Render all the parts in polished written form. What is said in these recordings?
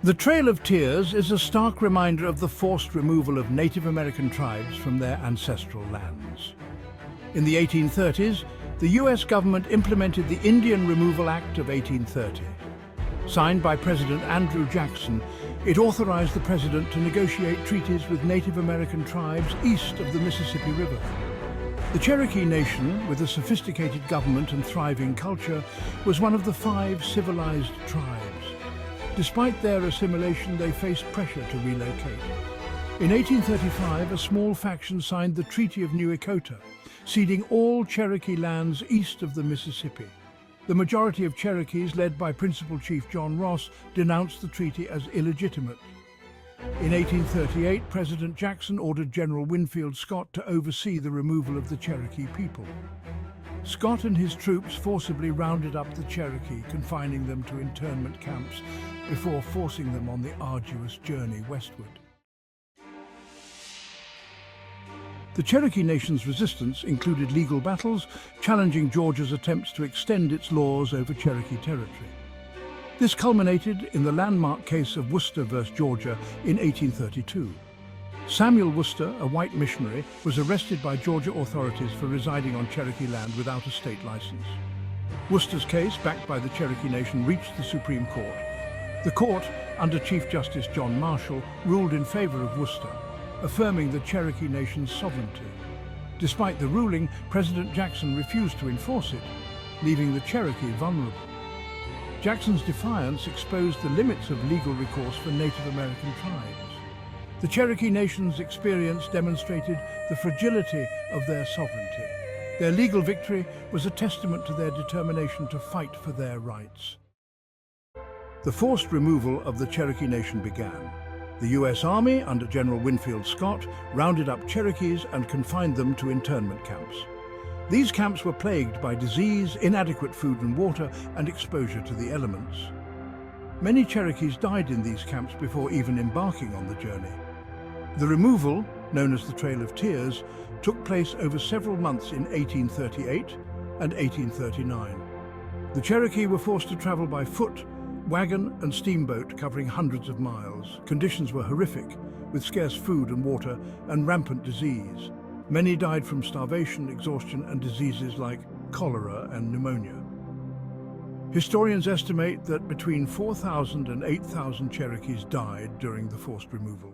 The Trail of Tears is a stark reminder of the forced removal of Native American tribes from their ancestral lands. In the 1830s, the US government implemented the Indian Removal Act of 1830. Signed by President Andrew Jackson, it authorized the president to negotiate treaties with Native American tribes east of the Mississippi River. The Cherokee Nation, with a sophisticated government and thriving culture, was one of the 5 civilized tribes. Despite their assimilation, they faced pressure to relocate. In 1835, a small faction signed the Treaty of New Echota, ceding all Cherokee lands east of the Mississippi. The majority of Cherokees, led by Principal Chief John Ross, denounced the treaty as illegitimate. In 1838, President Jackson ordered General Winfield Scott to oversee the removal of the Cherokee people. Scott and his troops forcibly rounded up the Cherokee, confining them to internment camps before forcing them on the arduous journey westward. The Cherokee Nation's resistance included legal battles, challenging Georgia's attempts to extend its laws over Cherokee territory. This culminated in the landmark case of Worcester v. Georgia in 1832. Samuel Worcester, a white missionary, was arrested by Georgia authorities for residing on Cherokee land without a state license. Worcester's case, backed by the Cherokee Nation, reached the Supreme Court. The court, under Chief Justice John Marshall, ruled in favor of Worcester, affirming the Cherokee Nation's sovereignty. Despite the ruling, President Jackson refused to enforce it, leaving the Cherokee vulnerable. Jackson's defiance exposed the limits of legal recourse for Native American tribes. The Cherokee Nation's experience demonstrated the fragility of their sovereignty. Their legal victory was a testament to their determination to fight for their rights. The forced removal of the Cherokee Nation began. The US Army, under General Winfield Scott, rounded up Cherokees and confined them to internment camps. These camps were plagued by disease, inadequate food and water, and exposure to the elements. Many Cherokees died in these camps before even embarking on the journey. The removal, known as the Trail of Tears, took place over several months in 1838 and 1839. The Cherokee were forced to travel by foot, wagon and steamboat covering hundreds of miles. Conditions were horrific, with scarce food and water and rampant disease. Many died from starvation, exhaustion, and diseases like cholera and pneumonia. Historians estimate that between 4,000 and 8,000 Cherokees died during the forced removal.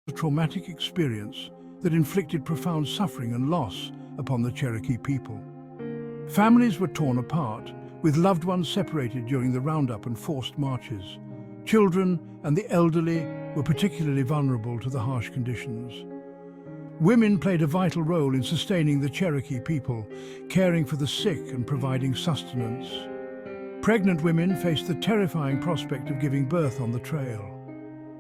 A traumatic experience that inflicted profound suffering and loss upon the Cherokee people. Families were torn apart, with loved ones separated during the roundup and forced marches. Children and the elderly were particularly vulnerable to the harsh conditions. Women played a vital role in sustaining the Cherokee people, caring for the sick and providing sustenance. Pregnant women faced the terrifying prospect of giving birth on the trail.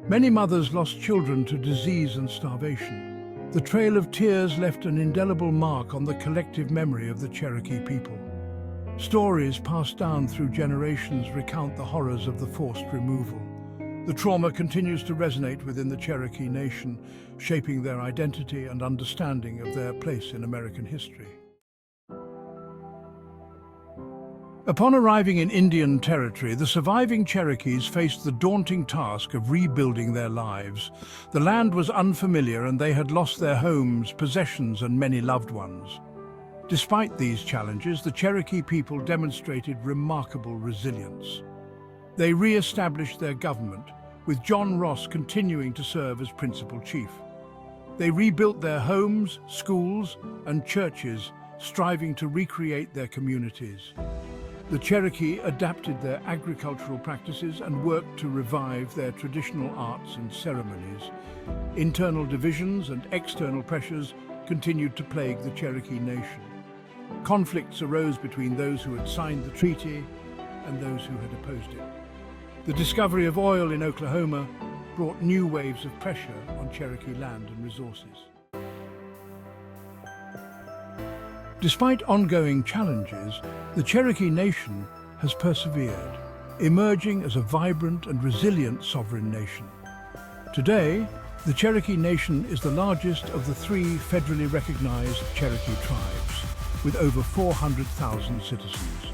Many mothers lost children to disease and starvation. The Trail of Tears left an indelible mark on the collective memory of the Cherokee people. Stories passed down through generations recount the horrors of the forced removal. The trauma continues to resonate within the Cherokee Nation, shaping their identity and understanding of their place in American history. Upon arriving in Indian territory, the surviving Cherokees faced the daunting task of rebuilding their lives. The land was unfamiliar and they had lost their homes, possessions, and many loved ones. Despite these challenges, the Cherokee people demonstrated remarkable resilience. They re-established their government, with John Ross continuing to serve as principal chief. They rebuilt their homes, schools, and churches, striving to recreate their communities. The Cherokee adapted their agricultural practices and worked to revive their traditional arts and ceremonies. Internal divisions and external pressures continued to plague the Cherokee Nation. Conflicts arose between those who had signed the treaty and those who had opposed it. The discovery of oil in Oklahoma brought new waves of pressure on Cherokee land and resources. Despite ongoing challenges, the Cherokee Nation has persevered, emerging as a vibrant and resilient sovereign nation. Today, the Cherokee Nation is the largest of the 3 federally recognized Cherokee tribes, with over 400,000 citizens.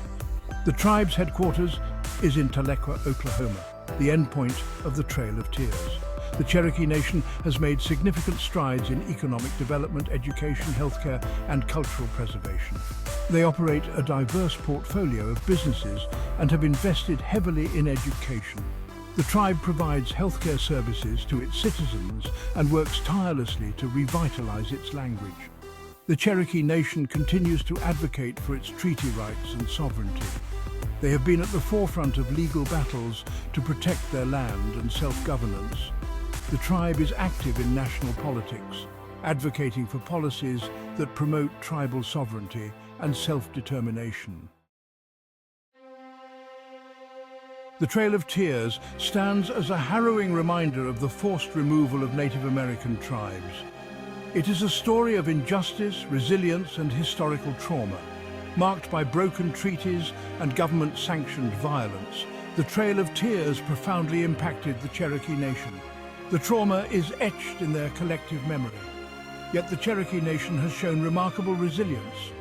The tribe's headquarters is in Tahlequah, Oklahoma. the endpoint of the Trail of Tears. The Cherokee Nation has made significant strides in economic development, education, healthcare, and cultural preservation. They operate a diverse portfolio of businesses and have invested heavily in education. The tribe provides healthcare services to its citizens and works tirelessly to revitalize its language. The Cherokee Nation continues to advocate for its treaty rights and sovereignty. They have been at the forefront of legal battles to protect their land and self-governance. The tribe is active in national politics, advocating for policies that promote tribal sovereignty and self-determination. The Trail of Tears stands as a harrowing reminder of the forced removal of Native American tribes. It is a story of injustice, resilience, and historical trauma. Marked by broken treaties and government-sanctioned violence, the Trail of Tears profoundly impacted the Cherokee Nation. The trauma is etched in their collective memory. Yet the Cherokee Nation has shown remarkable resilience,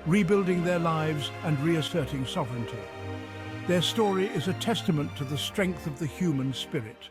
rebuilding their lives and reasserting sovereignty. Their story is a testament to the strength of the human spirit.